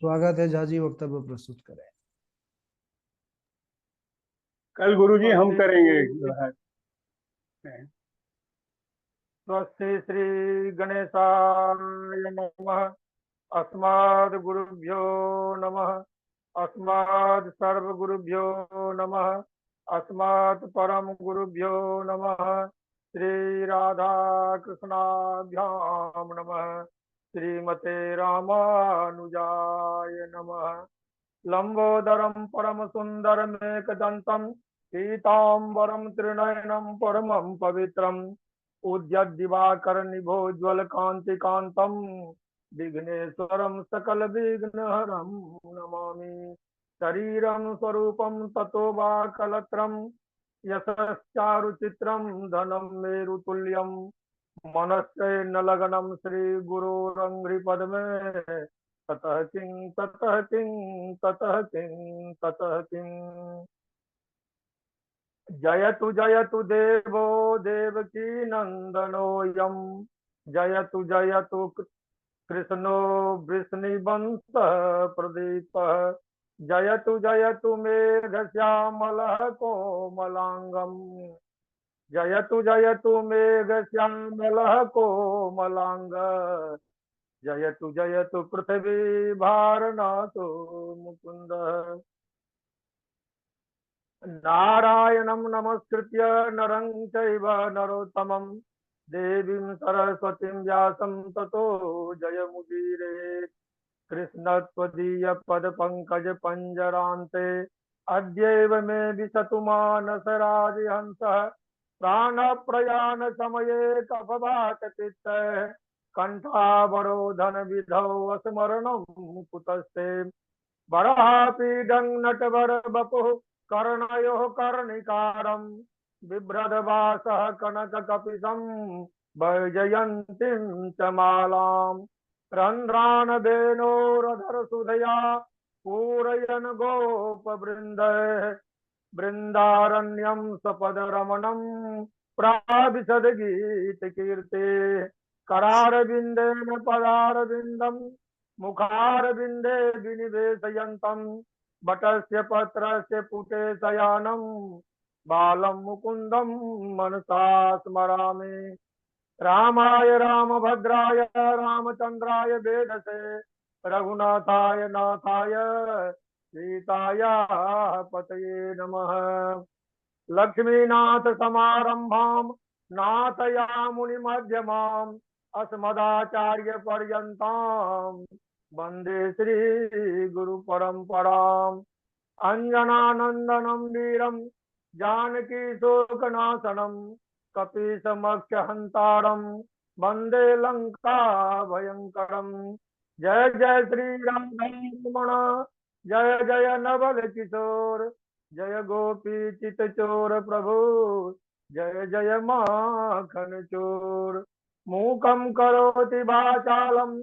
स्वागत है झाजी, वक्तव्य प्रस्तुत करें। कल गुरुजी हम करेंगे जो है। स्वस्ति श्री गणेशाय नमः। अस्माद् गुरुभ्यो नमः। अस्माद् सर्वगुरुभ्यो नमः। अस्मात् परम गुरुभ्यो नमः। श्री राधा कृष्णाभ्यां नमः। श्रीमते रामानुजाय नमः। लंबोदरम परम सुंदरमेकदंतम पीतांबरम त्रिनयनम परमं पवित्रम उद्यद्दिवाकर निभोज्वल कांति कांतम विघ्नेश्वरम सकल विघ्नहरम नमामि। शरीरं स्वरूपं ततो वा कलत्रम यशश्चारुचित्रं धनं मेरुतुल्यं मनश्चैन लगनं श्रीगुरोरङ्घ्रिपद्मे ततः किं ततः किं ततः किं ततः किं। जयतु जयतु देवो देवकी नंदनोऽयं जयतु जयतु कृष्णो वृष्णिवंशः प्रदीपः जयतु जयतु मेघश्यामलः कोमलांगम् जयतु जयतु मेघश्यामलः कोमलांग जयतु जयतु पृथ्वी भारनाथो मुकुंदः। नारायणं नमस्कृत्य नरं चैव नरोत्तमं देवीं सरस्वतीं व्यासं ततो जयमुदीरयेत्। कृष्णत्वदीय पद पंकज पंजरान्ते अद्यैव मे विशतु मानस राजहंसः। प्राणप्रयाण समये कफवात पित्तः कंठावरोधन विधौ स्मरणं कुतस्ते। वरापीडं नटवर बपुः कर्णयोः कर्णिकारं बिभ्रदवासः कनककपिशं वैजयन्तीं च मालां। रन्ध्रान् वेणोरधरसुधया पूरयन् गोपवृन्दः बृन्दारण्यं सपदरमणं प्राविशद्गीतकीर्ते। करारविन्देन पदारविन्दं मुखारविन्दे विनिवेशयन्तं बटस्य पत्रस्य पुटे शयानं बालं मुकुन्दं मनसा स्मरामि। रामाय रामभद्राय रामचन्द्राय वेदसे रघुनाथाय नाथाय सीतायाः पतये नमः। लक्ष्मीनाथ समारंभां नाथयामुनिमध्यमाम् अस्मदाचार्य पर्यन्तां वन्दे श्री गुरु परम्पराम्। अंजनानंदनं वीरं जानकी शोकनाशनं कपीशमक्षहन्तारं वन्दे लंका भयंकरं। जय जय श्री राम रमण जय जय नवल किशोर जय गोपी चित चोर प्रभु जय जय माखन चोर। मूकं करोति वाचालं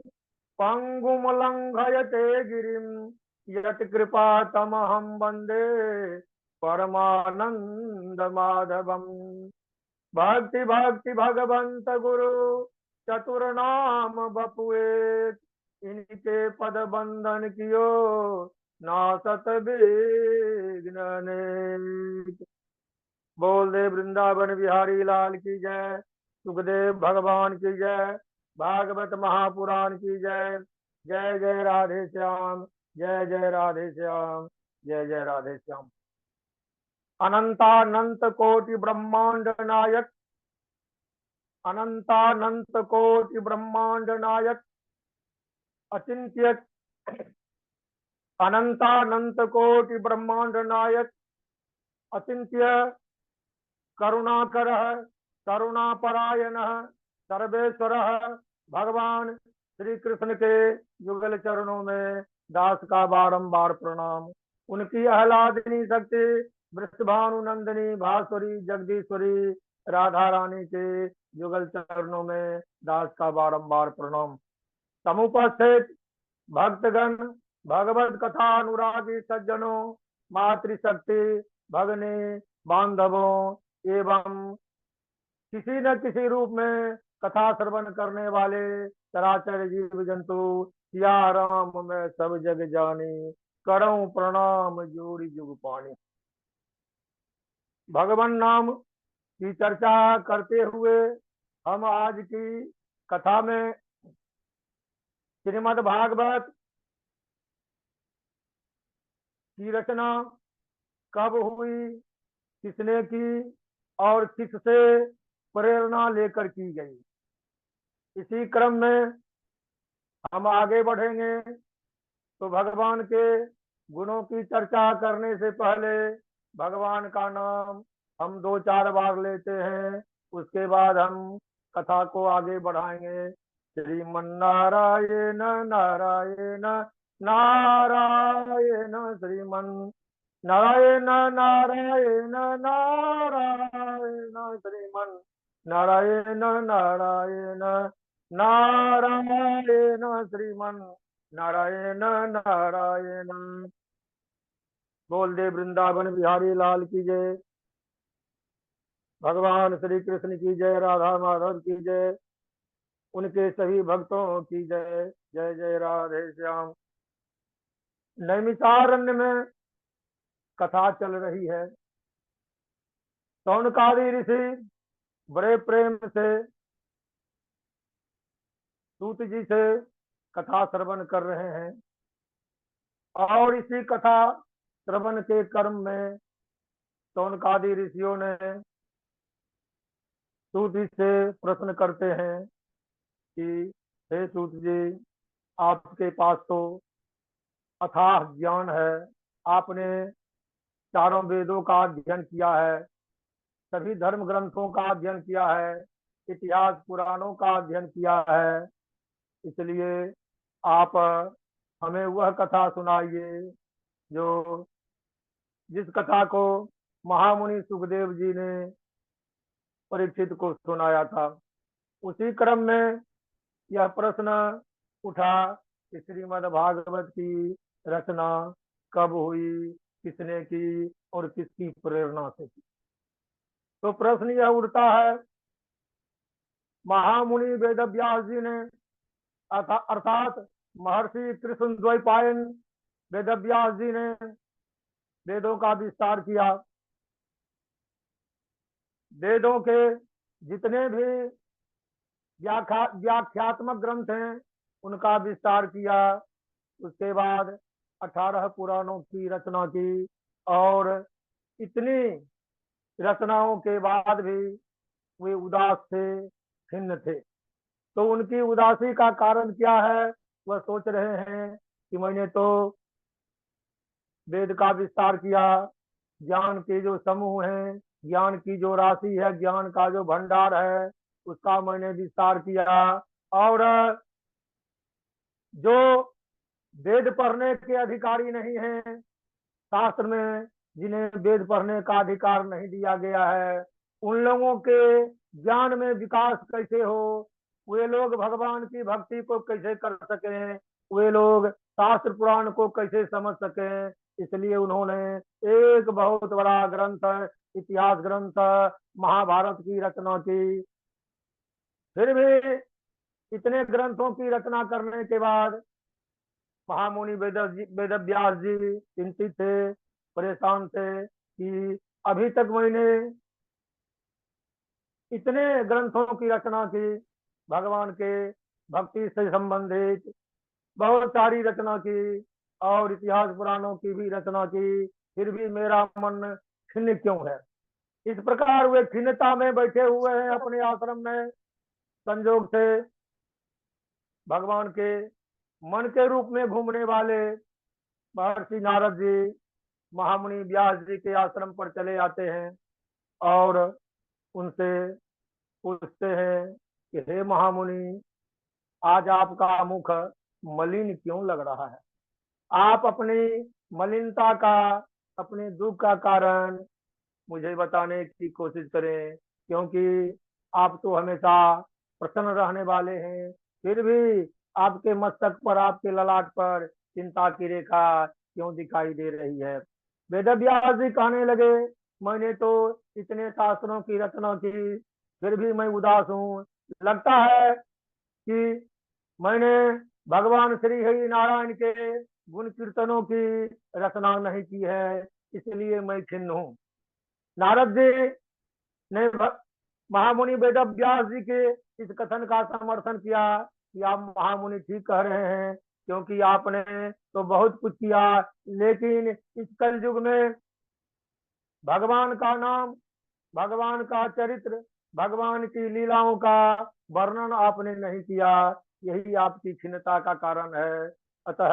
पंगुं लंघयते गिरिं यत्कृपा तमहं वन्दे परमानंद माधवम्। भक्ति भक्ति भगवंत गुरु चतुर्नाम बपुएत इनके पद बंधन कियो नासत विघ्न अनेक। बोल दे वृंदावन बिहारी लाल की जय। सुखदेव भगवान की जय। भागवत महापुराण की जय। जय जय राधे श्याम जय जय राधे श्याम जय जय राधे श्याम। अनंतानंत कोटि ब्रह्मांड नायक अनंतानंत कोटि ब्रह्मांड नायक अचिंत्य अनंतानंत कोटि ब्रह्मांड नायक अचिंत्य करुणाकर करुणापरायण सर्वेश्वर भगवान श्री कृष्ण के युगल चरणों में दास का बारंबार प्रणाम। उनकी आह्लादिनी शक्ति वृषभानु नंदिनी भास्वरी जगदीश्वरी राधा रानी के युगल चरणों में दास का बारंबार प्रणाम। समुपस्थित भक्तगण भगवत कथा अनुरागी सज्जनों मातृशक्ति भगनी बांधवों एवं किसी न किसी रूप में कथा श्रवण करने वाले चराचर जीव जंतु सिया राम मैं सब जग जानी करऊं प्रणाम जोड़ी जुग पानी। भगवान नाम की चर्चा करते हुए हम आज की कथा में श्रीमद् भागवत की रचना कब हुई, किसने की और किससे प्रेरणा लेकर की गई, इसी क्रम में हम आगे बढ़ेंगे। तो भगवान के गुणों की चर्चा करने से पहले भगवान का नाम हम 2-4 बार लेते हैं, उसके बाद हम कथा को आगे बढ़ाएंगे। श्रीमन्नारायण नारायण नारायण श्रीमन नारायण नारायण नारायण श्रीमन नारायण नारायण नारायण श्रीमन नारायण नारायण। बोल दे वृंदावन बिहारी लाल की जय, भगवान श्री कृष्ण की जय, राधा माधव की जय, उनके सभी भक्तों की जय। जय जय राधे श्याम। नैमिषारण्य में कथा चल रही है। सौनकादि ऋषि बड़े प्रेम से सूत जी से कथा श्रवण कर रहे हैं और इसी कथा श्रवण के क्रम में सौनकादि ऋषियों ने सूत जी से प्रश्न करते हैं कि हे सूत जी, आपके पास तो अथाह ज्ञान है, आपने चारों वेदों का अध्ययन किया है, सभी धर्म ग्रंथों का अध्ययन किया है, इतिहास पुराणों का अध्ययन किया है, इसलिए आप हमें वह कथा सुनाइए जो जिस कथा को महामुनि सुखदेव जी ने परीक्षित को सुनाया था। उसी क्रम में यह प्रश्न उठा कि श्रीमद् भागवत की रचना कब हुई, किसने की और किसकी प्रेरणा से की। तो प्रश्न यह उठता है, महामुनि वेदव्यास जी ने अर्थात महर्षि कृष्ण द्वैपायन वेदव्यास जी ने वेदों का विस्तार किया। वेदों के जितने भी व्याख्यात्मक ग्रंथ हैं उनका विस्तार किया। उसके बाद 18 पुराणों की रचना की और इतनी रचनाओं के बाद भी वे उदास थे, खिन्न थे। तो उनकी उदासी का कारण क्या है, वह सोच रहे हैं कि मैंने तो वेद का विस्तार किया, ज्ञान के जो समूह हैं, ज्ञान की जो राशि है, ज्ञान का जो भंडार है, उसका मैंने विस्तार किया। और जो वेद पढ़ने के अधिकारी नहीं हैं, शास्त्र में जिन्हें वेद पढ़ने का अधिकार नहीं दिया गया है, उन लोगों के ज्ञान में विकास कैसे हो, वे लोग भगवान की भक्ति को कैसे कर सकें, वे लोग शास्त्र पुराण को कैसे समझ सकें, इसलिए उन्होंने एक बहुत बड़ा ग्रंथ, इतिहास ग्रंथ महाभारत की रचना की। फिर भी इतने ग्रंथों की रचना करने के बाद महामुनि वेदव्यास जी चिंतित थे, परेशान थे कि अभी तक मैंने इतने ग्रंथों की रचना की, भगवान के भक्ति से संबंधित बहुत सारी रचना की और इतिहास पुराणों की भी रचना की, फिर भी मेरा मन खिन्न क्यों है। इस प्रकार वे खिन्नता में बैठे हुए हैं अपने आश्रम में। संजोग से भगवान के मन के रूप में घूमने वाले महर्षि नारद जी महामुनि व्यास जी के आश्रम पर चले आते हैं और उनसे पूछते हैं कि हे महामुनि, आज आपका मुख मलिन क्यों लग रहा है? आप अपनी मलिनता का, अपने दुख का कारण मुझे बताने की कोशिश करें, क्योंकि आप तो हमेशा प्रसन्न रहने वाले हैं, फिर भी आपके मस्तक पर, आपके ललाट पर चिंता की रेखा क्यों दिखाई दे रही है? वेदव्यास जी कहने लगे, मैंने तो इतने शास्त्रों की रचना की, फिर भी मैं उदास हूँ, लगता है कि मैंने भगवान श्री हरि नारायण के गुण कीर्तनों की रचना नहीं की है, इसलिए मैं खिन्न हूँ। नारद जी ने महामुनि वेद व्यास जी के इस कथन का समर्थन किया कि आप महामुनि ठीक कह रहे हैं, क्योंकि आपने तो बहुत कुछ किया, लेकिन इस कलयुग में भगवान का नाम, भगवान का चरित्र, भगवान की लीलाओं का वर्णन आपने नहीं किया, यही आपकी खिन्नता का कारण है। अतः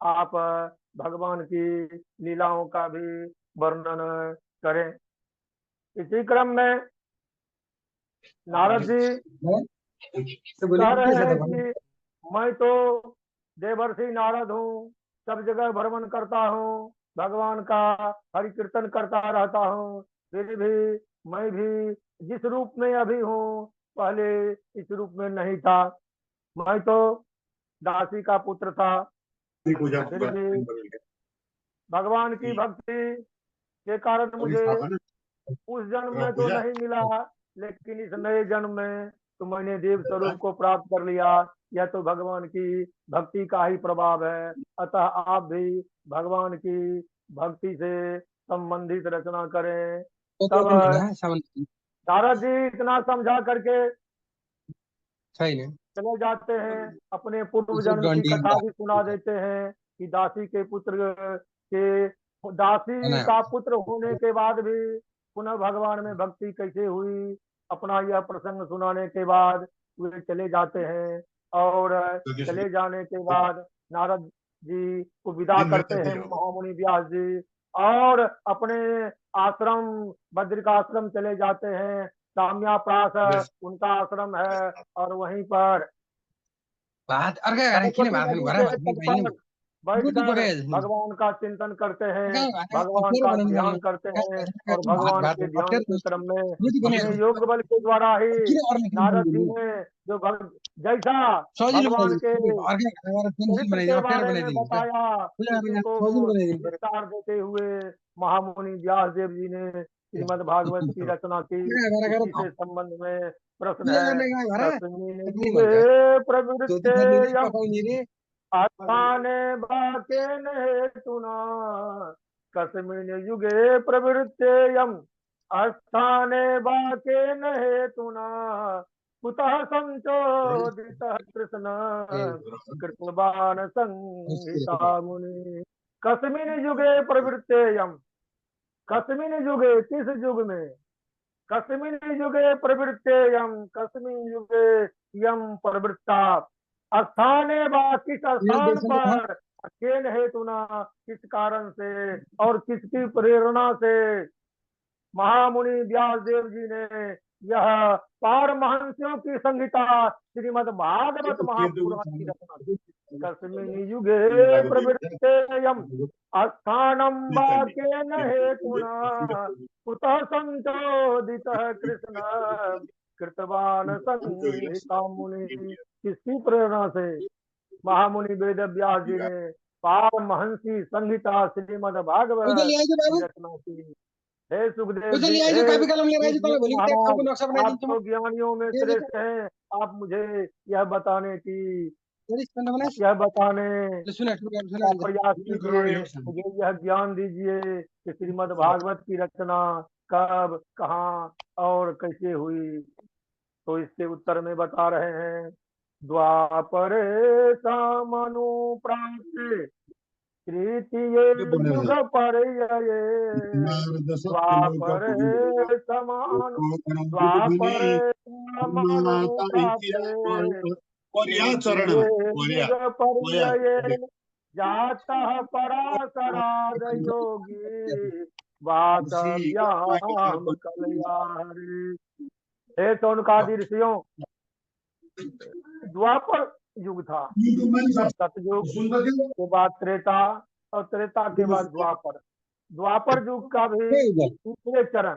आप भगवान की लीलाओं का भी वर्णन करें। इसी क्रम में नारद जी कह रहे हैं कि मैं तो देवर्षि नारद हूँ, सब जगह भ्रमण करता हूँ, भगवान का हरि कीर्तन करता रहता हूँ, फिर भी मैं भी जिस रूप में अभी हूँ पहले इस रूप में नहीं था। मैं तो दासी का पुत्र था, फिर भी भगवान की भक्ति के कारण मुझे उस जन्म में तो नहीं मिला, लेकिन इस नए जन्म में तो मैंने देव स्वरूप को प्राप्त कर लिया। यह तो भगवान की भक्ति का ही प्रभाव है। अतः आप भी भगवान की भक्ति से संबंधित रचना करें। तब नारद जी इतना समझा करके चले जाते हैं, अपने पूर्व जन्म की कथा भी सुना देते हैं कि दासी के पुत्र के, दासी का पुत्र होने के बाद भी पुनः भगवान में भक्ति कैसे हुई, अपना यह प्रसंग सुनाने के बाद वे चले जाते हैं। और चले जाने के बाद नारद जी को विदा करते हैं महामुनि व्यास जी, और अपने आश्रम बद्रिकाश्रम चले जाते हैं। साम्याप्रास उनका आश्रम है, और वहीं पर सरस्वती नदी के तट पर बैठकर भगवान का चिंतन करते हैं, भगवान का ध्यान करते हैं, और भगवान के ध्यान के क्रम में अपने योग बल के द्वारा ही नारद जी ने जो जैसा भगवान के चरित्र के बारे में बताया, उसी को विस्तार देते हुए महामुनि व्यास देव जी ने श्रीमद् भागवत की रचना की। इसी से संबंध में प्रश्न है, तस्मिन् युगे प्रवृत्ते आस्थाने वाक्येन हेतुना, कस्मिन् युगे प्रवृत्तेयम् आस्थाने वाक्येन हेतुना, कुतः संचोदितः कृष्ण कृतवान् संहिता मुनि। कस्मिन् युगे प्रवृत्तेयम्, कस्मिन् युगे किस युग में, कस्मिन् युगे प्रवृत्तेयम् कस्मिन् युगे यम प्रवृत्ता, स्थाने वा किस स्थान पर, केन हेतुना किस कारण से और किसकी प्रेरणा से महामुनि व्यास देव जी ने यह पारमहंसियों की संहिता श्रीमद् भागवत महापुराण की रचना की। कस्मिन् युगे प्रवृत्तेयम् स्थानं वा केन हेतुना, कुतः संचोदितः कृष्ण कृतवान् संहिता मुनि। किसकी प्रेरणा से महामुनि वेद व्यास जी ने पारमहंसी संहिता श्रीमद् भागवत की रचना की। हे सुखदेव जी, महाराज, आप तो ज्ञानियों में श्रेष्ठ हैं, आप मुझे यह बताने का प्रयास कीजिए, मुझे यह ज्ञान दीजिए कि श्रीमद् भागवत की रचना कब, कहाँ और कैसे हुई। तो इसके उत्तर में बता रहे हैं, द्वापरे सामनुप्राप्ते तृतीये युग पर्यये, द्वापरे समानुप्राप्ते युग पर्यये, जातः पराशराद योगी वातव्याम कलयाहरि। हे सोनकादि ऋषियों, द्वापर युग था, सतयुग के बाद त्रेता, और त्रेता के बाद द्वापर। द्वापर युग का भी तीसरे चरण,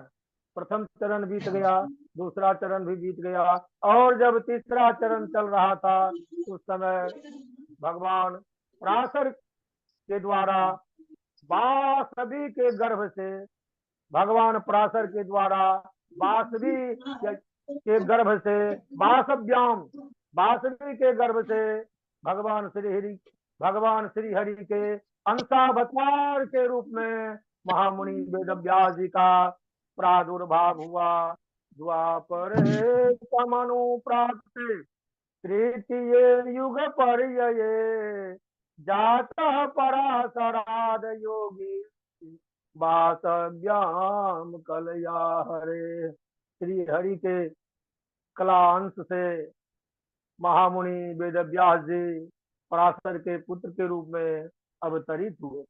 प्रथम चरण बीत गया, दूसरा चरण भी बीत गया, और जब तीसरा चरण चल रहा था उस समय भगवान पराशर के द्वारा वासवी के गर्भ से, भगवान पराशर के द्वारा वासवी के गर्भ से, वासव्याम, वासवी के गर्भ से भगवान श्री हरि के अंशावतार के रूप में महामुनि वेद व्यास जी का प्रादुर्भाव हुआ। द्वापर समनुप्राप्त तृतीय युग पर्यये जातः पराशराद योगी वासव्याम कलया हरे। श्री हरि के कला अंश से महामुनि वेद व्यास जी पराशर के पुत्र के रूप में अवतरित हुए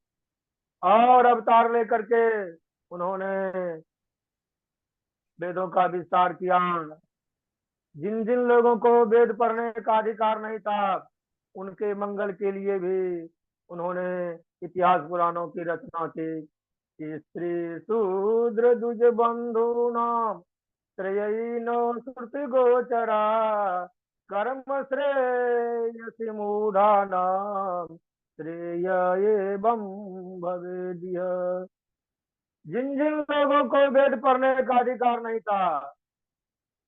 और अवतार लेकर के उन्होंने वेदों का विस्तार किया। जिन जिन लोगों को वेद पढ़ने का अधिकार नहीं था उनके मंगल के लिए भी उन्होंने इतिहास पुराणों की रचना की। स्त्री शूद्र द्विज बंधु नाम त्रयीनो श्रुति गोचरा कर्म श्रेयसि मूढ़ा नाम श्रेय एवं भवेद्य। जिन जिन लोगों को वेद पढ़ने का अधिकार नहीं था,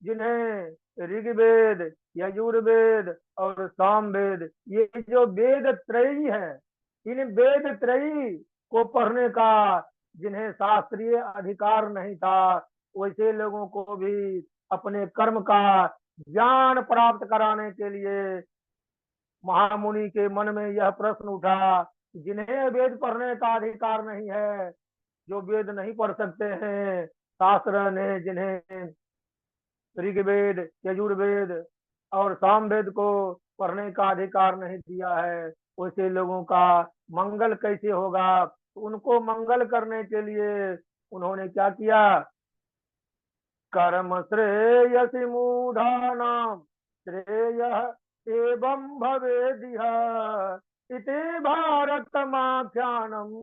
जिन्हें ऋग्वेद, यजुर्वेद और सामवेद, ये जो वेद त्रयी है, इन वेद त्रयी को पढ़ने का जिन्हें शास्त्रीय अधिकार नहीं था, वैसे लोगों को भी अपने कर्म का ज्ञान प्राप्त कराने के लिए महामुनि के मन में यह प्रश्न उठा, जिन्हें वेद पढ़ने का अधिकार नहीं है, जो वेद नहीं पढ़ सकते हैं, शास्त्र ने जिन्हें ऋग्वेद, यजुर्वेद और सामवेद को पढ़ने का अधिकार नहीं दिया है, वैसे लोगों का मंगल कैसे होगा। तो उनको मंगल करने के लिए उन्होंने क्या किया, कर्म श्रेयसि मूढ़ानां श्रेय एवं भवेदिह इति भारतमाख्यानम्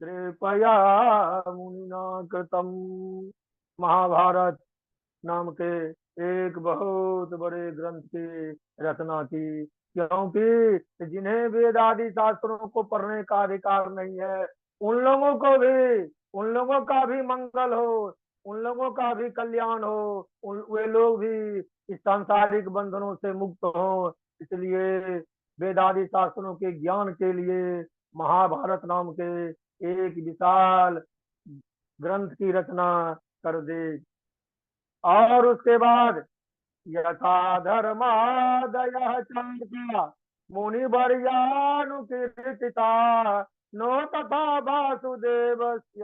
कृपया मुनिना कृतम्। महाभारत नाम के एक बहुत बड़े ग्रंथ की रचना की, क्योंकि जिन्हें वेद आदि शास्त्रों को पढ़ने का अधिकार नहीं है, उन लोगों को भी, उन लोगों का भी मंगल हो, उन लोगों का भी कल्याण हो, वे लोग भी इस सांसारिक बंधनों से मुक्त हो। इसलिए वेद आदि शास्त्रों के ज्ञान के लिए महाभारत नाम के एक विशाल ग्रंथ की रचना कर दे। और उसके बाद यथा धर्मादय चार्या मुनिवर्यानुकीर्तिता नो तथा वासुदेवस्य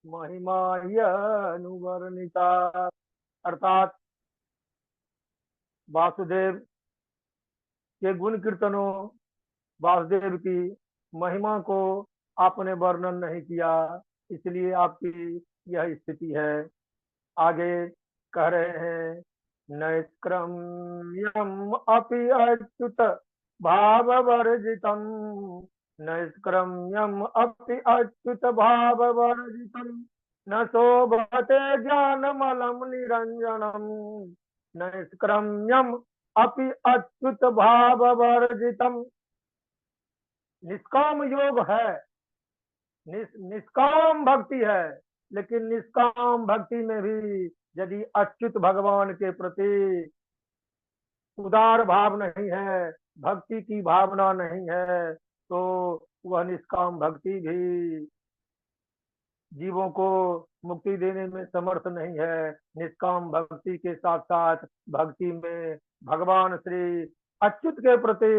महिमा अनुवर्णिता। अर्थात वासुदेव के गुण कीर्तनों, वासुदेव की महिमा को आपने वर्णन नहीं किया, इसलिए आपकी यह स्थिति है। आगे कह रहे हैं, नैष्क्रम्यम अपि अच्युत भाववर्जितम, नैष्क्रम्यम अपि अच्युत भाववर्जितम न शोभते ज्ञानमलं निरंजनम। नैष्क्रम्यम अपि अच्युत भाववर्जितम, निष्काम योग है, निष्काम भक्ति है, लेकिन निष्काम भक्ति में भी यदि अच्युत भगवान के प्रति उदार भाव नहीं है, भक्ति की भावना नहीं है, तो वह निष्काम भक्ति भी जीवों को मुक्ति देने में समर्थ नहीं है। निष्काम भक्ति के साथ साथ भक्ति में भगवान श्री अच्युत के प्रति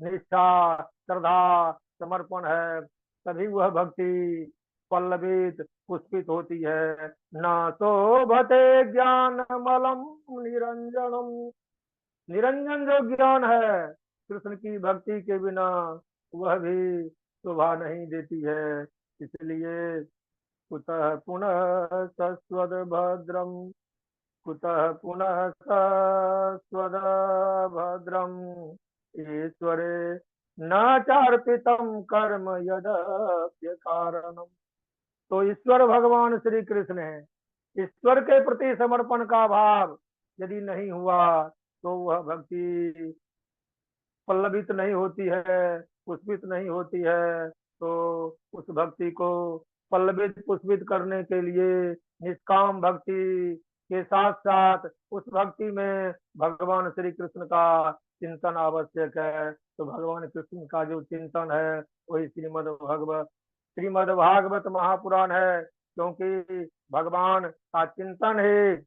निष्ठा, श्रद्धा, समर्पण है, तभी वह भक्ति पल्लवित, पुष्पित होती है। न शोभते ज्ञानमलं निरंजनम, निरंजन जो ज्ञान है कृष्ण की भक्ति के बिना वह भी शोभा नहीं देती है। इसलिए कुतः पुनः सस्वद भद्रम, कुतः पुनः सस्वद भद्रम ईश्वरे न चार्पितम कर्म यद्य कारणम। तो ईश्वर भगवान श्री कृष्ण है, ईश्वर के प्रति समर्पण का भाव यदि नहीं हुआ तो वह भक्ति पल्लवित नहीं होती है, पुष्पित नहीं होती है। तो उस भक्ति को पल्लवित, पुष्पित करने के लिए निष्काम भक्ति के साथ साथ उस भक्ति में भगवान श्री कृष्ण का चिंतन आवश्यक है। तो भगवान कृष्ण का जो चिंतन है वही श्रीमद् भागवत महापुराण है, क्योंकि भगवान का चिंतन ही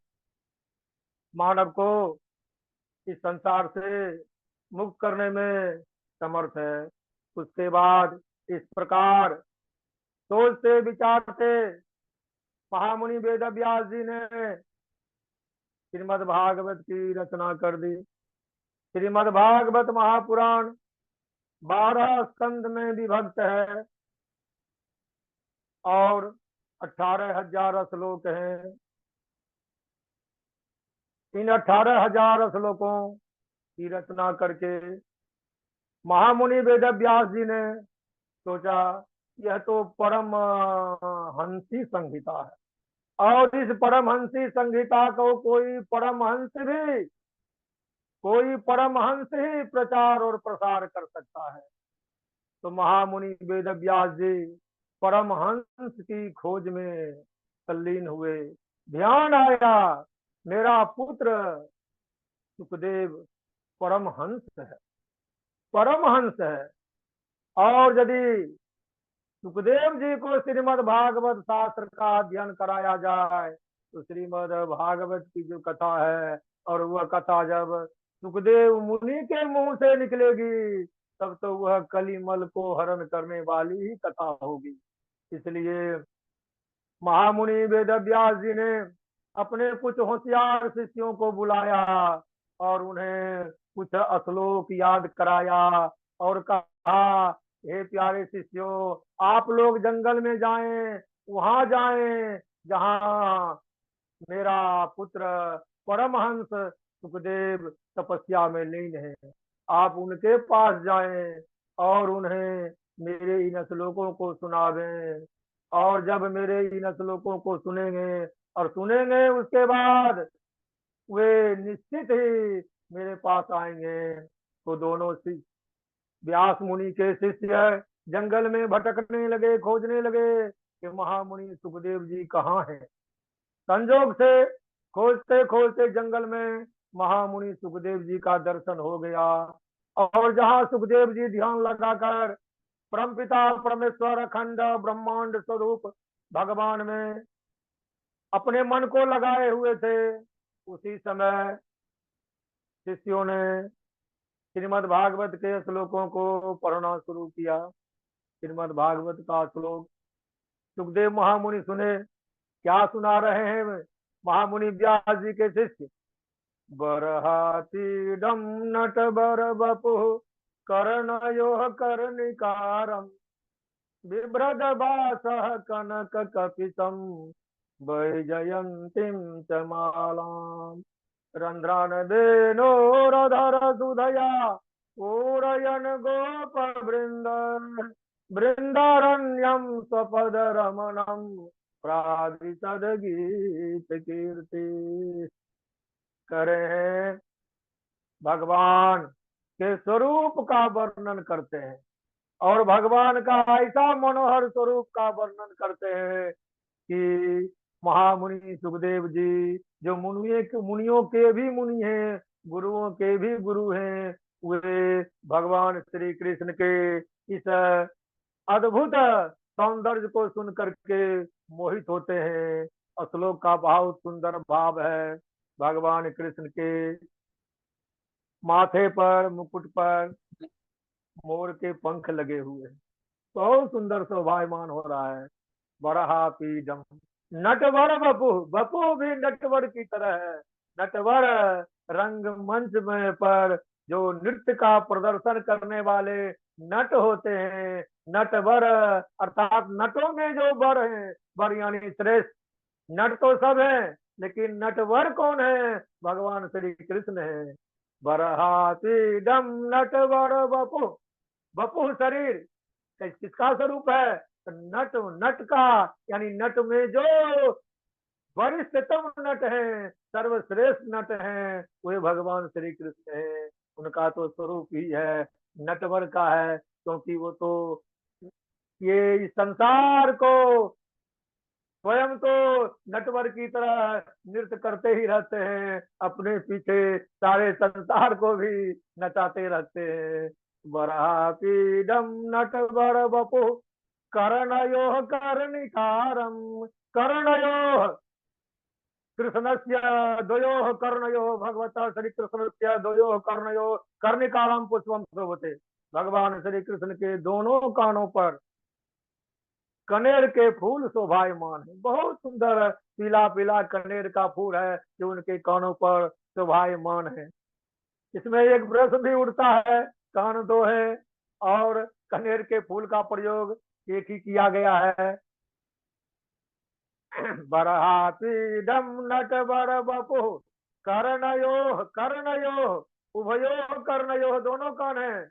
मानव को इस संसार से मुक्त करने में समर्थ है। उसके बाद इस प्रकार सोचते विचारते महामुनि वेद व्यास जी ने श्रीमद् भागवत की रचना कर दी। श्रीमद् भागवत महापुराण 12 स्कंद में विभक्त है और 18,000 श्लोक हैं। इन 18,000 श्लोकों की रचना करके महामुनि वेद व्यास जी ने सोचा यह तो परम हंसी संहिता है और इस परमहंसी संहिता को कोई परमहंस ही प्रचार और प्रसार कर सकता है। तो महामुनि वेद व्यास जी परमहंस की खोज में तल्लीन हुए। ध्यान आया मेरा पुत्र सुखदेव परमहंस है और यदि सुखदेव जी को श्रीमद् भागवत शास्त्र का अध्ययन कराया जाए तो श्रीमद् भागवत की जो कथा है और वह कथा जब सुखदेव मुनि के मुंह से निकलेगी तब तो वह कलिमल को हरण करने वाली ही कथा होगी। इसलिए महामुनि वेद व्यास जी ने अपने कुछ होशियार शिष्यों को बुलाया और उन्हें कुछ श्लोक याद कराया और कहा हे प्यारे शिष्यों, आप लोग जंगल में जाएं, वहां जाएं जहां मेरा पुत्र परमहंस सुखदेव तपस्या में लीन है। आप उनके पास जाएं और उन्हें मेरे इन श्लोकों को सुनावें और जब मेरे इन श्लोकों को सुनेंगे उसके बाद वे निश्चित ही मेरे पास आएंगे। तो दोनों व्यास मुनि के शिष्य जंगल में भटकने लगे, खोजने लगे कि महामुनि सुखदेव जी कहाँ हैं। संजोग से खोजते खोजते जंगल में महामुनि सुखदेव जी का दर्शन हो गया और जहाँ सुखदेव जी ध्यान लगाकर परमपिता परमेश्वर अखंड ब्रह्मांड स्वरूप भगवान में अपने मन को लगाए हुए थे, उसी समय शिष्यों ने श्रीमद् भागवत के श्लोकों को पढ़ना शुरू किया। श्रीमद् भागवत का श्लोक सुखदेव महामुनि सुने। क्या सुना रहे हैं महामुनि व्यास जी के शिष्य? बरहातीडम नट बर बपु कर्णयोः कर्णिकारम बिभ्रद बासः कनक कपितम वैजयंतीम च मालाम रंध्रान देनोरधर सुधया पूरयन गोप बृंदारण्यम स्वपद रमणम प्रादिशद गीत कीर्ति। करे हैं भगवान के स्वरूप का वर्णन करते हैं और भगवान का ऐसा मनोहर स्वरूप का वर्णन करते हैं कि महामुनि सुखदेव जी जो मुनियों के भी मुनि हैं, गुरुओं के भी गुरु हैं, वे भगवान श्री कृष्ण के इस अद्भुत सौंदर्य को सुन करके मोहित होते हैं। श्लोक का बहुत सुंदर भाव है। भगवान कृष्ण के माथे पर मुकुट पर मोर के पंख लगे हुए, बहुत सुंदर शोभायमान हो रहा है। बरहा पीडम नटवर बपू भी नटवर की तरह है। नटवर रंग मंच में पर जो नृत्य का प्रदर्शन करने वाले नट होते हैं, नटवर अर्थात नटों में जो वर हैं, वर यानी श्रेष्ठ। नट तो सब है लेकिन नटवर कौन है? भगवान श्री कृष्ण है। बरहातीडम नटवर बपु बपु शरीर किसका स्वरूप है? नट का, यानी नट में जो वरिष्ठतम नट है, सर्वश्रेष्ठ नट है, वे भगवान श्री कृष्ण है। उनका तो स्वरूप ही है नटवर का है, क्योंकि वो तो ये इस संसार को स्वयं तो नटवर की तरह नृत्य करते ही रहते हैं, अपने पीछे सारे संसार को भी नचाते रहते हैं। वरापीडम नटवर बपु कर्णयो कर्णिकारम, कर्णयो कृष्णस्य द्वयोः कर्णयोः, भगवतः श्री कृष्णस्य द्वयोः कर्णयोः कर्णिकारम पुष्पम शोभते। भगवान श्री कृष्ण के दोनों कानों पर कनेर के फूल शोभायमान है। बहुत सुंदर पीला पीला कनेर का फूल है जो उनके कानों पर शोभायमान है। इसमें एक प्रश्न भी उठता है, कान दो है और कनेर के फूल का प्रयोग एक ही किया गया है। बरहापीडम नट बर बपु कर्णयो कर्णयो, उभयो कर्णयो, दोनों कान है,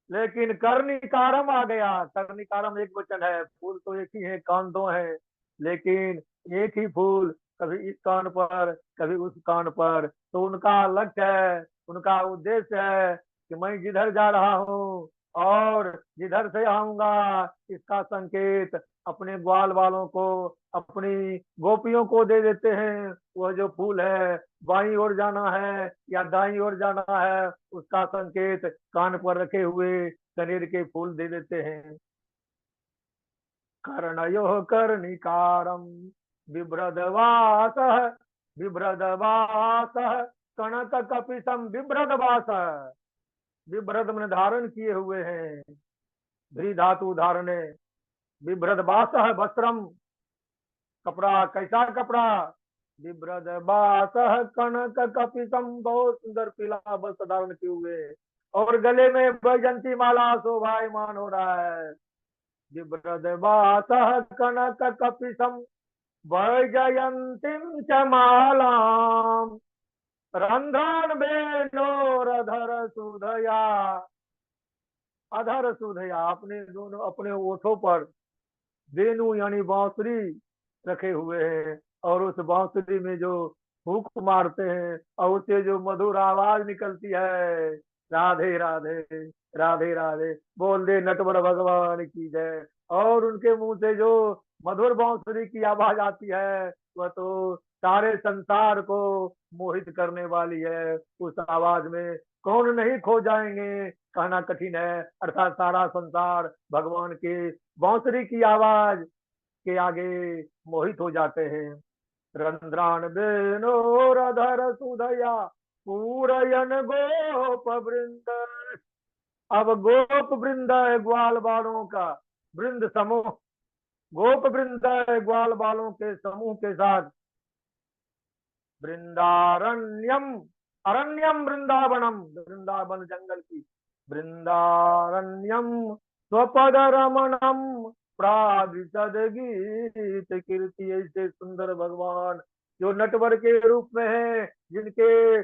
लेकिन कर्णिकारम आ गया। कर्णिकारम एक वचन है, फूल तो एक ही है, कान दो है, लेकिन एक ही फूल कभी इस कान पर कभी उस कान पर। तो उनका लक्ष्य है, उनका उद्देश्य है कि मैं जिधर जा रहा हूँ और जिधर से आऊंगा इसका संकेत अपने ग्वाल वालों को, अपनी गोपियों को दे देते हैं। वह जो फूल है, बाईं ओर जाना है या दाईं ओर जाना है, उसका संकेत कान पर रखे हुए कनेर के फूल दे देते हैं। कर्णयो कर्णिकारम बिभ्रदवास, बिभ्रदवास कनक कपिसम बिभ्रदवास। बिभ्रद में धारण किए हुए हैं, ध्री धातु धारणे, बिभ्रदवास वस्त्रम, कपड़ा, कैसा कपड़ा, बिभ्रद बास कनक कपिसम, बहुत सुंदर पीला वस्त्र धारण किए हुए, और गले में वैजंती माला शोभायमान हो रहा है। बिभ्रद बास कनक कपिसम वैजयंतीम च मालाम, रंध्रान बेनोरधर सुधया, अधर सुधया, अपने दोनों अपने ओठों पर वेणु यानी बांसुरी रखे हुए हैं, और उस बांसुरी में जो फूंक मारते हैं और उससे जो मधुर आवाज निकलती है, राधे राधे राधे राधे, बोल दे नटवर भगवान की जय। और उनके मुंह से जो मधुर बांसुरी की आवाज आती है वह तो सारे संसार को मोहित करने वाली है। उस आवाज में कौन नहीं खो जाएंगे, कहना कठिन है। अर्थात सारा संसार भगवान के बांसुरी की आवाज के आगे मोहित हो जाते हैं। रंध्रान बेनोरधर सुधया पूरयन गोप वृंद, अब गोप वृंद है ग्वाल बालों का वृंद समूह, गोप वृंद है ग्वाल बालों के समूह के साथ वृंदारण्यम, अरण्यम वृंदावनम, वृंदावन जंगल की, वृंदारण्यम स्वपद रमणम प्राविशद गीत कीर्ति। ऐसे सुंदर भगवान जो नटवर के रूप में है, जिनके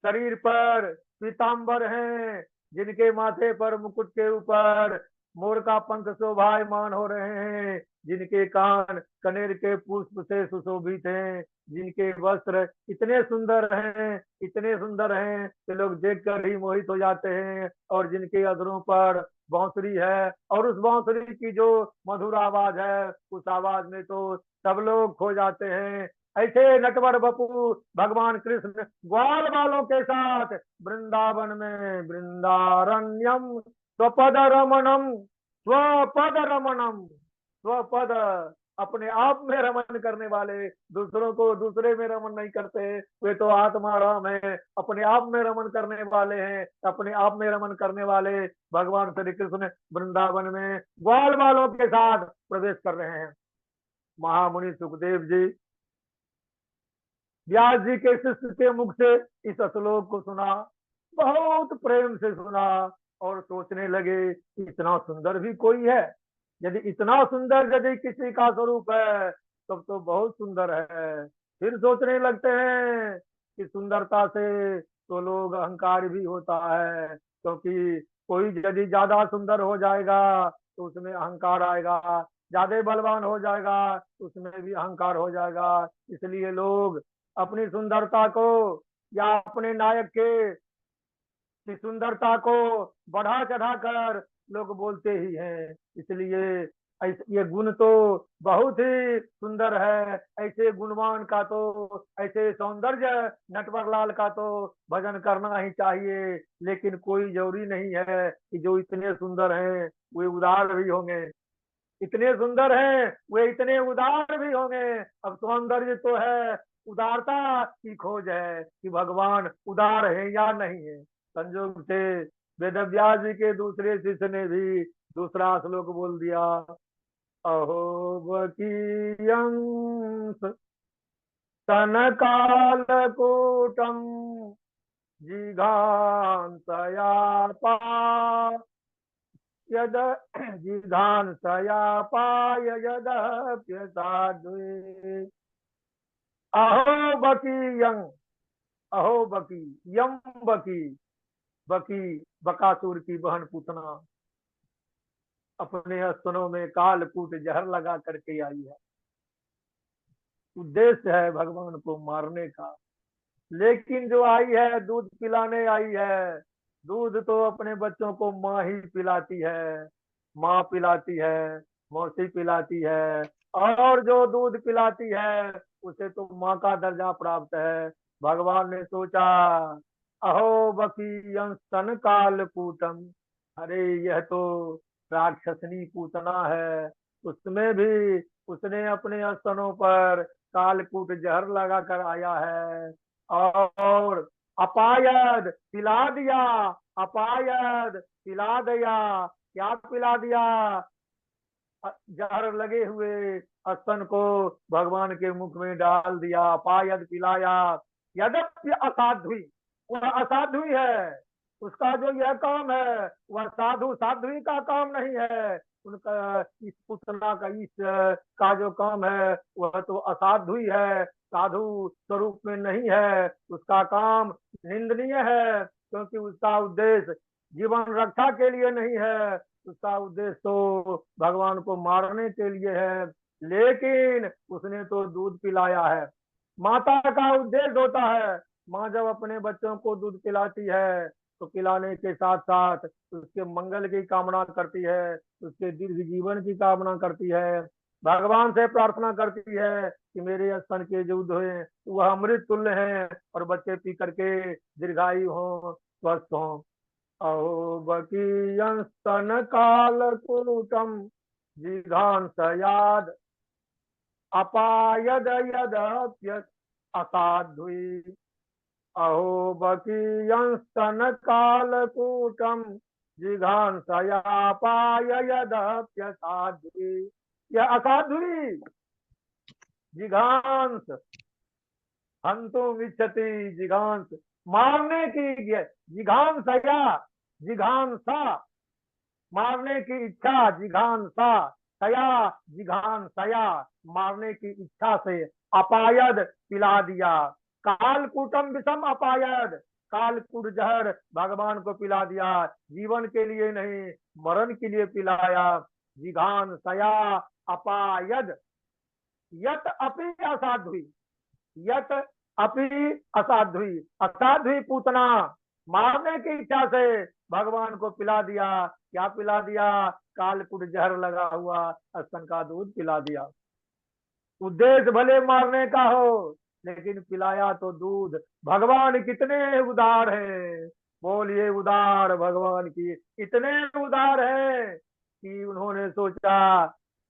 शरीर पर पीताम्बर हैं, जिनके माथे पर मुकुट के ऊपर मोर का पंख शोभायमान हो रहे हैं, जिनके कान कनेर के पुष्प से सुशोभित हैं, जिनके वस्त्र इतने सुंदर हैं, इतने सुंदर हैं कि लोग देखकर ही मोहित हो जाते हैं, और जिनके अधरों पर बांसुरी है, और उस बांसुरी की जो मधुर आवाज है, उस आवाज में तो सब लोग खो जाते हैं। ऐसे नटवर बपू भगवान कृष्ण ग्वाल बालों के साथ वृंदावन में वृंदारण्यम स्वपद रमणम, स्वपद रमणम, स्वपद, अपने आप में रमन करने वाले, दूसरों को दूसरे में रमन नहीं करते, वे तो आत्मा राम है, अपने आप में रमन करने वाले हैं। अपने आप में रमन करने वाले भगवान श्री कृष्ण वृंदावन में ग्वाल बालों के साथ प्रवेश कर रहे हैं। महामुनि सुखदेव जी व्यास जी के शिष्य के मुख से इस श्लोक को सुना, बहुत प्रेम से सुना, और सोचने लगे इतना सुंदर भी कोई है। यदि इतना सुंदर यदि किसी का स्वरूप है तब तो बहुत सुंदर है। फिर सोचने लगते हैं कि सुंदरता से तो लोग अहंकार भी होता है, क्योंकि कोई यदि ज्यादा सुंदर हो जाएगा तो उसमें अहंकार आएगा, ज्यादा बलवान हो जाएगा उसमें भी अहंकार हो जाएगा। इसलिए लोग अपनी सुंदरता को या अपने नायक के की सुंदरता को बढ़ा चढ़ा कर लोग बोलते ही हैं। इसलिए ये गुण तो बहुत ही सुंदर है। ऐसे गुणवान का तो, ऐसे सौंदर्य नटवर लाल का तो भजन करना ही चाहिए। लेकिन कोई जरूरी नहीं है कि जो इतने सुंदर हैं वे उदार भी होंगे, इतने सुंदर हैं वे इतने उदार भी होंगे। अब सौंदर्य तो है, उदारता की खोज है कि भगवान उदार है या नहीं है। संयोग से वेदव्यास जी के दूसरे शिष्य ने भी दूसरा श्लोक बोल दिया। अहो बकीयं सनकालकूटं जिघांसयापा यद जिघांसयापाय यदप्यसाध्वे। अहो बकीयं, अहो बकी, यम बकी, बकी बकासुर की बहन पूतना अपने स्तनों में कालकूट जहर लगा करके आई है। उद्देश्य है भगवान को मारने का, लेकिन जो आई है दूध पिलाने आई है। दूध तो अपने बच्चों को माँ ही पिलाती है, माँ पिलाती है, मौसी पिलाती है। और जो दूध पिलाती है उसे तो माँ का दर्जा प्राप्त है। भगवान ने सोचा, अहो बकी स्तन कालकूटम, अरे यह तो राक्षसनी पूतना है, उसमें भी उसने अपने स्तनों पर कालकूट जहर लगा कर आया है। और अपायद पिला दिया, अपायद पिला दिया। क्या पिला दिया? जहर लगे हुए स्तन को भगवान के मुख में डाल दिया, अपायद पिलाया। यद्यपि असाध्वी, वह असाध्वी है, उसका जो यह काम है वह साधु साध्वी का काम नहीं है। उनका इस पुतना का, इस का जो काम है वह तो असाधु ही है, साधु स्वरूप में नहीं है। उसका काम निंदनीय है, क्योंकि उसका उद्देश्य जीवन रक्षा के लिए नहीं है, उसका उद्देश्य तो भगवान को मारने के लिए है। लेकिन उसने तो दूध पिलाया है। माता का उद्देश्य होता है, माँ जब अपने बच्चों को दूध पिलाती है तो पिलाने के साथ साथ उसके मंगल की कामना करती है, उसके दीर्घ जीवन की कामना करती है। भगवान से प्रार्थना करती है कि मेरे स्तन के जो दूध है वह अमृत तुल्य हैं और बच्चे पी करके दीर्घायु हो, स्वस्थ हो। अहो बकीयं स्तन कालकूटं जिघांसयाद अपायद यदप्य असाध्वी। अहो बकीयं स्तन कालकूटं जिघांसयापाय यदप्यसाध्वी। यह असाध्वी जिघांस, हंतुम इच्छति जिघांस, मारने की जिघांसया, जिघांसा मारने की इच्छा, जिघांसा सया, जिघांसया मारने की इच्छा से अपायद पिला दिया। कालकूटम विषम अपायद, कालकूट जहर भगवान को पिला दिया, जीवन के लिए नहीं मरण के लिए पिलाया। जिघांसया अपायद यत अपि असाध्वी, यत अपि असाध्वी, असाध्वी पूतना मारने की इच्छा से भगवान को पिला दिया। क्या पिला दिया? कालकूट जहर लगा हुआ स्तन का दूध पिला दिया। उद्देश्य भले मारने का हो, लेकिन पिलाया तो दूध। भगवान कितने उदार हैं, बोलिए उदार भगवान की इतने उदार है कि उन्होंने सोचा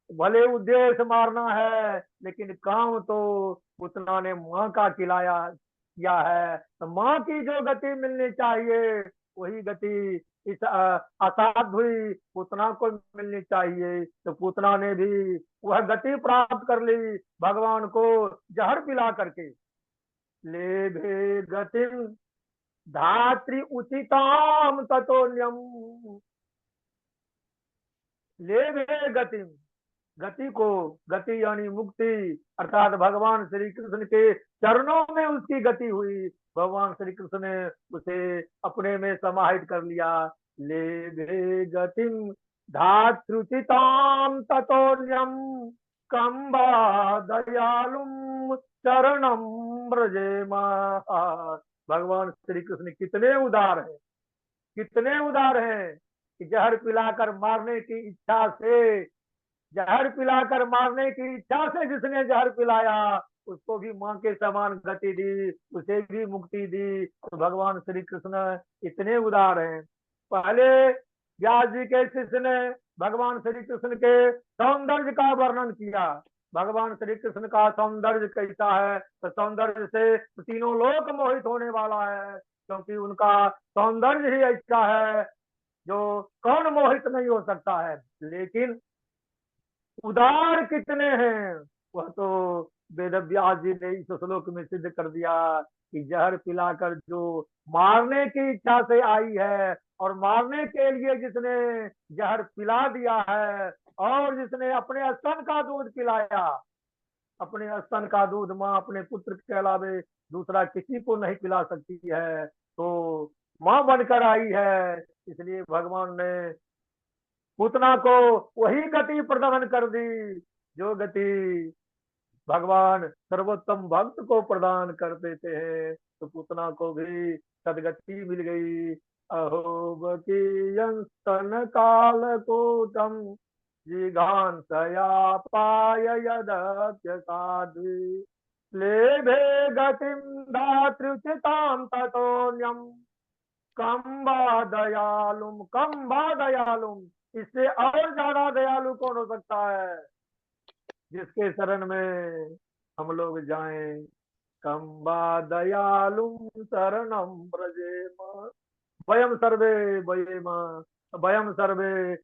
भले उद्देश्य मारना है, लेकिन काम तो पुतना ने माँ का खिलाया किया है, तो माँ की जो गति मिलनी चाहिए वही गति इस असाध्वी पुतना को मिलनी चाहिए। तो पुतना ने भी वह गति प्राप्त कर ली भगवान को जहर पिला करके। ले भे गतिम धात्री उचिताम ततोन्यम, ले भे गतिम, गति को, गति यानी मुक्ति, अर्थात भगवान श्री कृष्ण के चरणों में उसकी गति हुई। भगवान श्री कृष्ण ने उसे अपने में समाहित कर लिया। ले भे गतिम धात्रुचिताम ततोन्यम कंबा दयालुम चरणम ब्रजेमा। भगवान श्री कृष्ण कितने उदार हैं, कितने उदार हैं कि जहर पिलाकर मारने की इच्छा से जहर पिलाकर मारने की इच्छा से जिसने जहर पिलाया उसको भी मां के समान गति दी, उसे भी मुक्ति दी। तो भगवान श्री कृष्ण इतने उदार हैं। पहले व्यास जी के शिष्य ने भगवान श्री कृष्ण के सौंदर्य का वर्णन किया। भगवान श्री कृष्ण का सौंदर्य कैसा है, तो सौंदर्य से तीनों लोक मोहित होने वाला है, क्योंकि उनका सौंदर्य ही ऐसा है जो कौन मोहित नहीं हो सकता है। लेकिन उदार कितने हैं वह तो वेद व्यास जी ने इस श्लोक में सिद्ध कर दिया कि जहर पिलाकर जो मारने की इच्छा से आई है और मारने के लिए जिसने जहर पिला दिया है, और जिसने अपने स्तन का दूध पिलाया, अपने स्तन का दूध माँ अपने पुत्र के अलावे दूसरा किसी को नहीं पिला सकती है, तो माँ बनकर आई है। इसलिए भगवान ने पूतना को वही गति प्रदान कर दी जो गति भगवान सर्वोत्तम भक्त को प्रदान कर देते हैं। तो पूतना को भी सदगति मिल गई। अहो बकीयं स्तन कालकूटं जिघांसया पाय यदप्य साध्वी लेभे गतिं धात्र्युचितां ततोऽन्यं कम बा दयालुम, इससे और ज्यादा दयालु कौन हो सकता है जिसके शरण में हम लोग जाएं। कम्बा दयालुम शरणम ब्रजेम वयम सर्वे वयेम, वयम सर्वे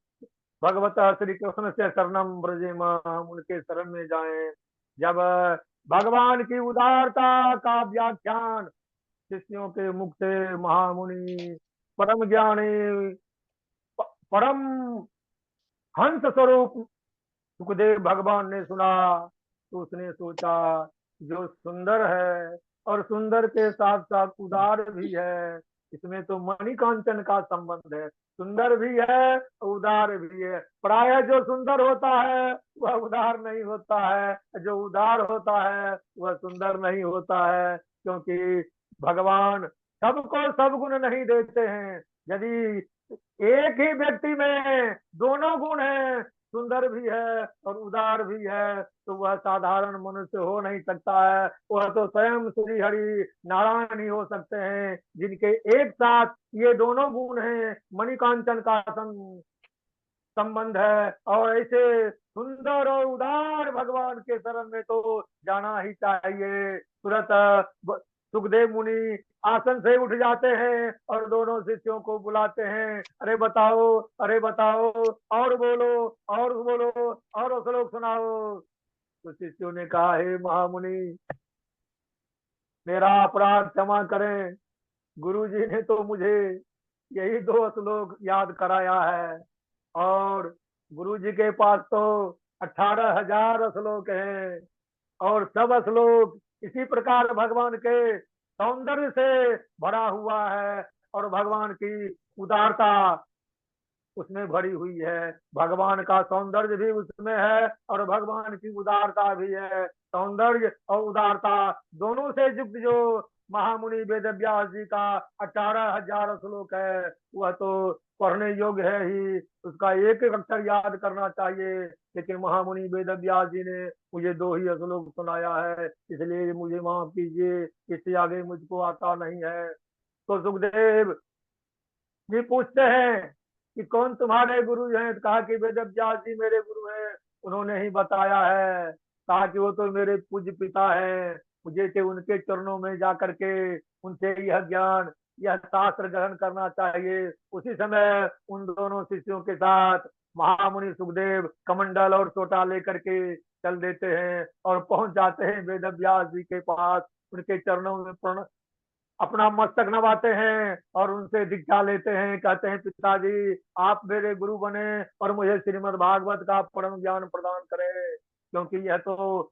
भगवत श्री कृष्ण से शरणम ब्रजेम, हम उनके शरण में जाएं। जब भगवान की उदारता का व्याख्यान शिष्यों के मुख से महामुनि परम ज्ञानी परम हंस स्वरूप सुखदेव भगवान ने सुना, तो उसने सोचा जो सुंदर है और सुंदर के साथ साथ उदार भी है, इसमें तो मणिकांचन का संबंध है। सुंदर भी है उदार भी है। प्राय जो सुंदर होता है वह उदार नहीं होता है, जो उदार होता है वह सुंदर नहीं होता है, क्योंकि भगवान सबको सब गुण नहीं देते हैं। यदि एक ही व्यक्ति में दोनों गुण हैं, सुंदर भी है और उदार भी है, तो वह साधारण मनुष्य हो नहीं सकता है। वह तो स्वयं श्री हरि नारायण ही हो सकते हैं, जिनके एक साथ ये दोनों गुण हैं, मणिकांचन का संबंध है। और ऐसे सुंदर और उदार भगवान के शरण में तो जाना ही चाहिए। तुरंत सुखदेव मुनि आसन से उठ जाते हैं और दोनों शिष्यों को बुलाते हैं। अरे बताओ, अरे बताओ, और बोलो, और बोलो, और श्लोक सुनाओ। तो शिष्यों ने कहा, हे महामुनि मेरा अपराध क्षमा करें, गुरु जी ने तो मुझे यही दो श्लोक याद कराया है, और गुरु जी के पास तो 18,000 श्लोक हैं, और सब श्लोक इसी प्रकार भगवान के सौंदर्य से भरा हुआ है, और भगवान की उदारता उसमें भरी हुई है। भगवान का सौंदर्य भी उसमें है और भगवान की उदारता भी है। सौंदर्य और उदारता दोनों से युक्त जो महामुनि वेद व्यास जी का 18,000 श्लोक है, वह तो पढ़ने योग्य है ही, उसका एक एक अक्षर याद करना चाहिए। लेकिन महामुनि वेद व्यास जी ने मुझे दो ही श्लोक सुनाया है, इसलिए मुझे माफ कीजिए, इससे आगे मुझको आता नहीं है। तो सुखदेव जी पूछते हैं कि कौन तुम्हारे गुरु हैं? कहा कि वेद व्यास जी मेरे गुरु हैं। उन्होंने ही बताया है। कहा कि वो तो मेरे पूज्य पिता हैं, मुझे के उनके चरणों में जाकर के उनसे यह ज्ञान, यह शास्त्र ग्रहण करना चाहिए। उसी समय उन दोनों शिष्यों के साथ महामुनि सुखदेव कमंडल और सोटा लेकर के चल देते हैं और पहुंच जाते हैं वेद व्यास जी के पास। उनके चरणों में अपना मस्तक नवाते हैं और उनसे दीक्षा लेते हैं। कहते हैं पिताजी आप मेरे गुरु बने और मुझे श्रीमद् भागवत का परम ज्ञान प्रदान करें, क्योंकि यह तो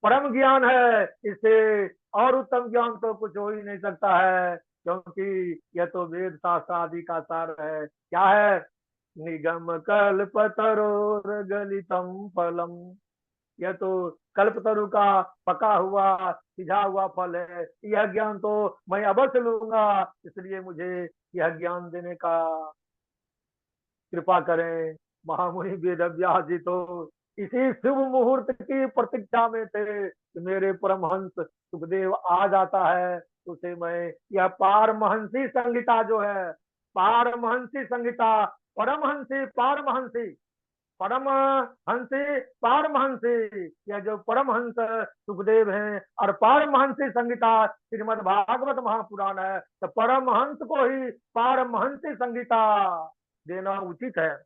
परम ज्ञान है, इससे और उत्तम ज्ञान तो कुछ हो ही नहीं सकता है, क्योंकि यह तो वेद शास्त्र आदि का सार है। क्या है? निगम कल्प तरोर गलितम फलम, यह तो कल्पतरु का पका हुआ सिझा हुआ फल है। यह ज्ञान तो मैं अवश्य लूंगा, इसलिए मुझे यह ज्ञान देने का कृपा करें। महामुनि वेद व्यास जी तो इसी शुभ मुहूर्त की प्रतीक्षा में थे कि मेरे परमहंस सुखदेव आ जाता है, उसे मैं यह पारमहंसी संहिता जो है, पारमहंसी संहिता, परमहंसी पारमहंसी, परमहंसी पारमहंसी, यह जो परमहंस सुखदेव हैं और पारमहंसी संहिता श्रीमद् भागवत महापुराण है, तो परमहंस को ही पारमहंसी संहिता देना उचित है,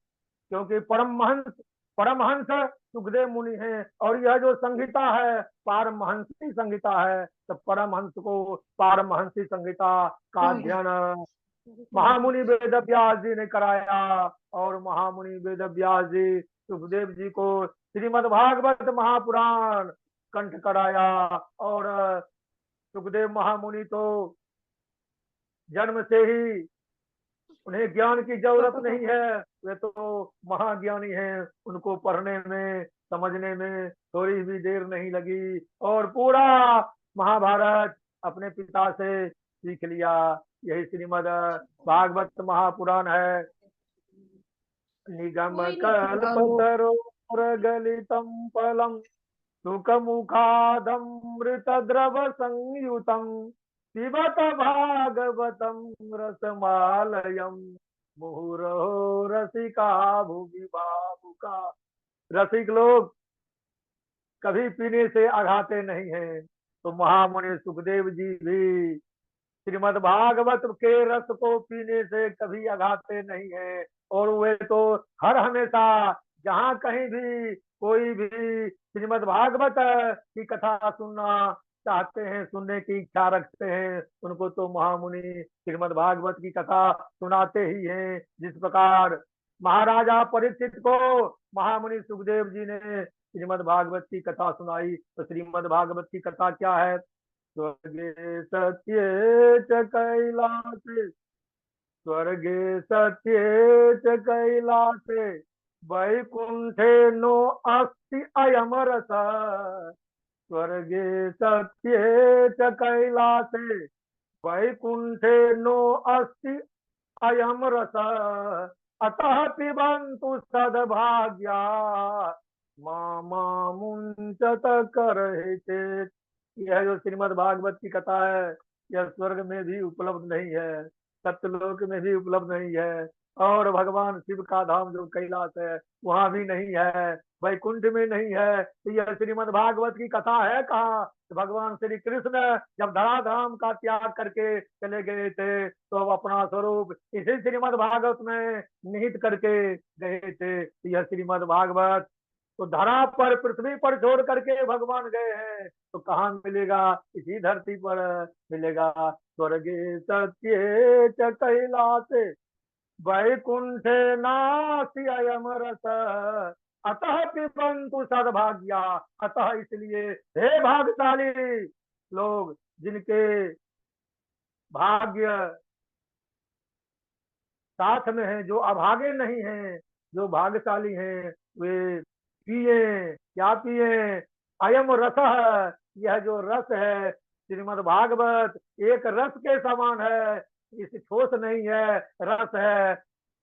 क्योंकि परमहंस परमहंस सुखदेव मुनि हैं और यह जो संहिता है पारमहंसी संहिता है, तो परमहंस को पारमहंसी संहिता का अध्ययन महामुनि वेद व्यास जी ने कराया और महामुनि वेद व्यास जी सुखदेव जी को श्रीमद् भागवत महापुराण कंठ कराया। और सुखदेव महामुनि तो जन्म से ही उन्हें ज्ञान की जरूरत नहीं है, वे तो महाज्ञानी हैं, उनको पढ़ने में समझने में थोड़ी भी देर नहीं लगी और पूरा महाभारत अपने पिता से सीख लिया। यही श्रीमद् भागवत महापुराण है। निगम कल्पतरोर गलितम फलम सुखमुखादमृत द्रव संयुतम पिबत भागवतम रसमालयम मुहुरहो रसिका भुवि भावुका। रसिक लोग कभी पीने से अघाते नहीं हैं, तो महामुनि सुखदेव जी भी श्रीमद् भागवत के रस को पीने से कभी अघाते नहीं है। और वे तो हर हमेशा जहाँ कहीं भी कोई भी श्रीमद् भागवत की कथा सुनना चाहते हैं, सुनने की इच्छा रखते हैं, उनको तो महामुनि श्रीमद् भागवत की कथा सुनाते ही हैं। जिस प्रकार महाराजा परीक्षित को महामुनि सुखदेव जी ने श्रीमद् भागवत की कथा सुनाई, तो श्रीमद् भागवत की कथा क्या है? स्वर्गे सत्ये च कैलासे, स्वर्गे सत्ये च कैलासे, वैकुंठे नो अस्ति अयम रस। स्वर्गे सत्ये च कैलासे, वैकुंठे नो अस्ति अयम रस। अतः पिबन्तु सद्भाग्या मामुंचत करहिते। यह जो श्रीमद् भागवत की कथा है, यह स्वर्ग में भी उपलब्ध नहीं है, सत्यलोक में भी उपलब्ध नहीं है, और भगवान शिव का धाम जो कैलाश है वहां भी नहीं है, वैकुंठ में नहीं है। तो यह श्रीमद् भागवत की कथा है कहाँ? तो भगवान श्री कृष्ण जब धराधाम का त्याग करके चले गए थे, तो अब अपना स्वरूप इसी श्रीमद् भागवत में निहित करके गए थे। यह श्रीमद् भागवत तो धरा पर, पृथ्वी पर छोड़ करके भगवान गए हैं, तो कहाँ मिलेगा? इसी धरती पर मिलेगा। स्वर्गे सत्ये च कैलासे, वैकुंठे नास्ति अयम रस। अतः पिबन्तु सद्भाग्या। अतः इसलिए हे भाग्यशाली लोग, जिनके भाग्य साथ में है, जो अभागे नहीं हैं, जो भाग्यशाली हैं, वे पिए। क्या पिए? अयम रस है, यह जो रस है श्रीमद् भागवत एक रस के समान है, इस ठोस नहीं है, रस है,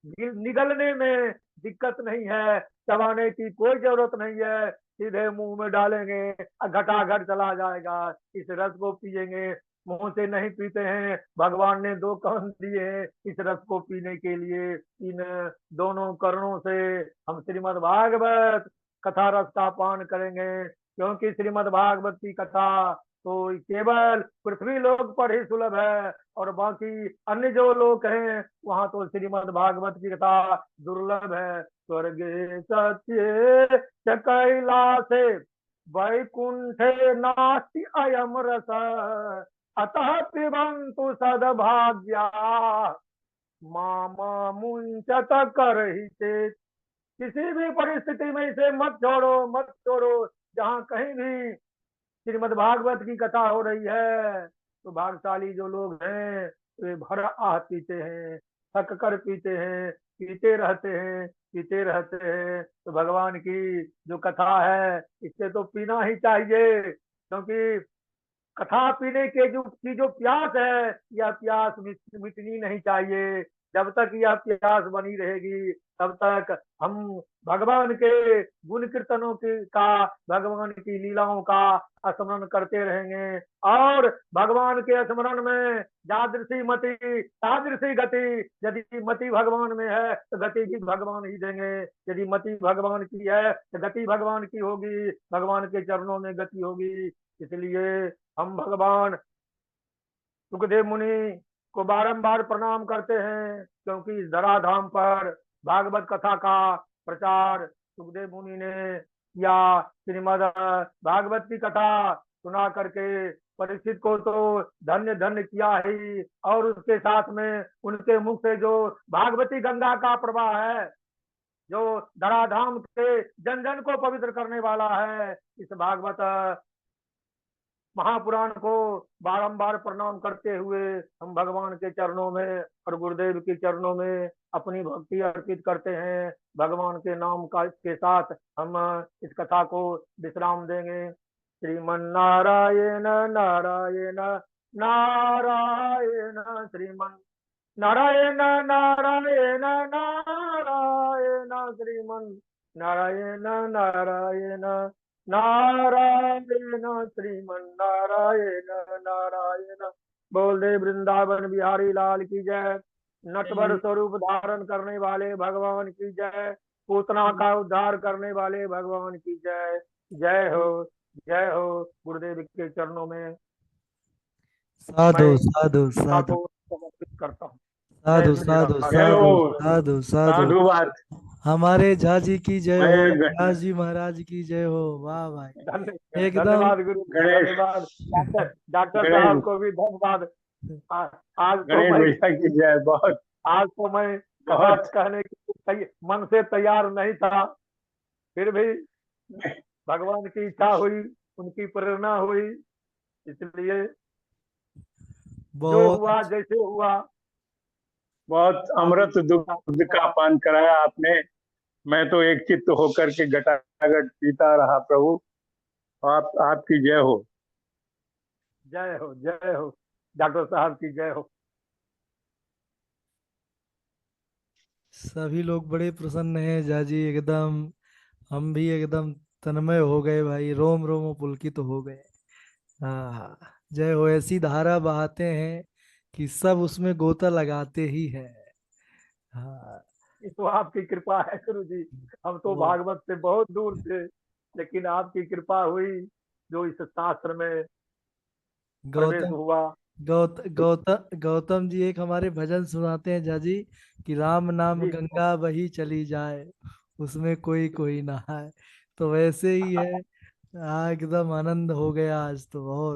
निगलने में दिक्कत नहीं है, चबाने की कोई जरूरत नहीं है, सीधे मुंह में डालेंगे घटाघट चला जाएगा। इस रस को पिएंगे, मुंह से नहीं पीते हैं। भगवान ने दो कान दिए हैं इस रस को पीने के लिए। इन दोनों करणों से हम श्रीमद् भागवत कथा रस का पान करेंगे, क्योंकि श्रीमद् भागवत की कथा तो केवल पृथ्वी लोक पर ही सुलभ है, और बाकी अन्य जो लोक हैं वहां तो श्रीमद् भागवत की कथा दुर्लभ है। स्वर्गे सत्ये च कैलासे, वैकुंठे नास्ति अयम रस। अतः पिबन्तु सद्भाग्या मामुंचत करहिते। किसी भी परिस्थिति में इसे मत छोड़ो, मत छोड़ो। जहाँ कहीं भी श्रीमद् भागवत की कथा हो रही है, तो भाग्यशाली जो लोग हैं वे भर आह पीते हैं, थक कर पीते हैं, पीते रहते हैं, पीते रहते हैं। तो भगवान की जो कथा है इससे तो पीना ही चाहिए, क्योंकि कथा पीने के जो की जो प्यास है, यह प्यास मिटनी नहीं चाहिए। जब तक यह प्यास बनी रहेगी तब तक हम भगवान के गुण कीर्तनों की का, भगवान की लीलाओं का स्मरण करते रहेंगे। और भगवान के स्मरण में जादृशी मति तादृशी गति, यदि मति भगवान में है तो गति भी भगवान ही देंगे। यदि मति भगवान की है तो गति भगवान की होगी, भगवान के चरणों में गति होगी। इसलिए हम भगवान सुखदेव मुनि को बारंबार प्रणाम करते हैं, क्योंकि इस धराधाम पर भागवत कथा का प्रचार सुखदेव मुनि ने किया। श्रीमद भागवत की कथा सुना करके परीक्षित को तो धन्य धन्य किया ही, और उसके साथ में उनके मुख से जो भागवती गंगा का प्रवाह है, जो धराधाम के जन जन को पवित्र करने वाला है, इस भागवत महापुराण को बारंबार प्रणाम करते हुए हम भगवान के चरणों में और गुरुदेव के चरणों में अपनी भक्ति अर्पित करते हैं। भगवान के नाम का के साथ हम इस कथा को विश्राम देंगे। श्रीमन नारायण नारायण नारायण, श्रीमन नारायण नारायण नारायण, श्रीमन नारायण नारायण नारायण, श्रीमन नारायण नारायण। बोल दे वृंदावन बिहारी लाल की जय। नटवर स्वरूप धारण करने वाले भगवान की जय। पूतना का उद्धार करने वाले भगवान की जय। जय हो जय हो। गुरुदेव के चरणों में साधु मैं साधु कथा साधु को समर्पित करता हूँ। साधु जय साधु श्री साधु जय साधु साधु। साधुवाद। हमारे झाजी की जय हो, मैं व्यास जी महाराज की जय हो। वाह भाई, एकदम धन्यवाद गुरु जी, गणेश धन्यवाद। डॉक्टर गणेश साहब को भी धन्यवाद। आज तो गणेश मैं भैया की जय। बहुत आज तो मैं कथा बहुत कहने की मन से तैयार नहीं था, फिर भी भगवान की इच्छा हुई, उनकी प्रेरणा हुई, इसलिए जो बहुत हुआ जैसे हुआ। बहुत अमृत दूध का पान कराया आपने। मैं तो एक चित्त होकर के घटाघट पीता रहा प्रभु। आपकी जय हो। जय हो जय हो। डॉक्टर साहब की जय हो। सभी लोग बड़े प्रसन्न हैं जाजी, एकदम हम भी एकदम तन्मय हो गए भाई, रोम रोम पुलकित तो हो गए। हाँ, जय हो। ऐसी धारा बहाते हैं कि सब उसमें गोता लगाते ही है। हाँ, ये तो आपकी कृपा है गुरु जी। हम तो वो भागवत से बहुत दूर थे, लेकिन आपकी कृपा हुई, जो इस शास्त्र में प्रवेश गौतम हुआ। गौतम जी एक हमारे भजन सुनाते हैं जाजी कि राम नाम जी गंगा बही चली जाए, उसमें कोई कोई नहाए। तो वैसे ही है। हाँ, एकदम आनंद हो गया आज तो बहुत।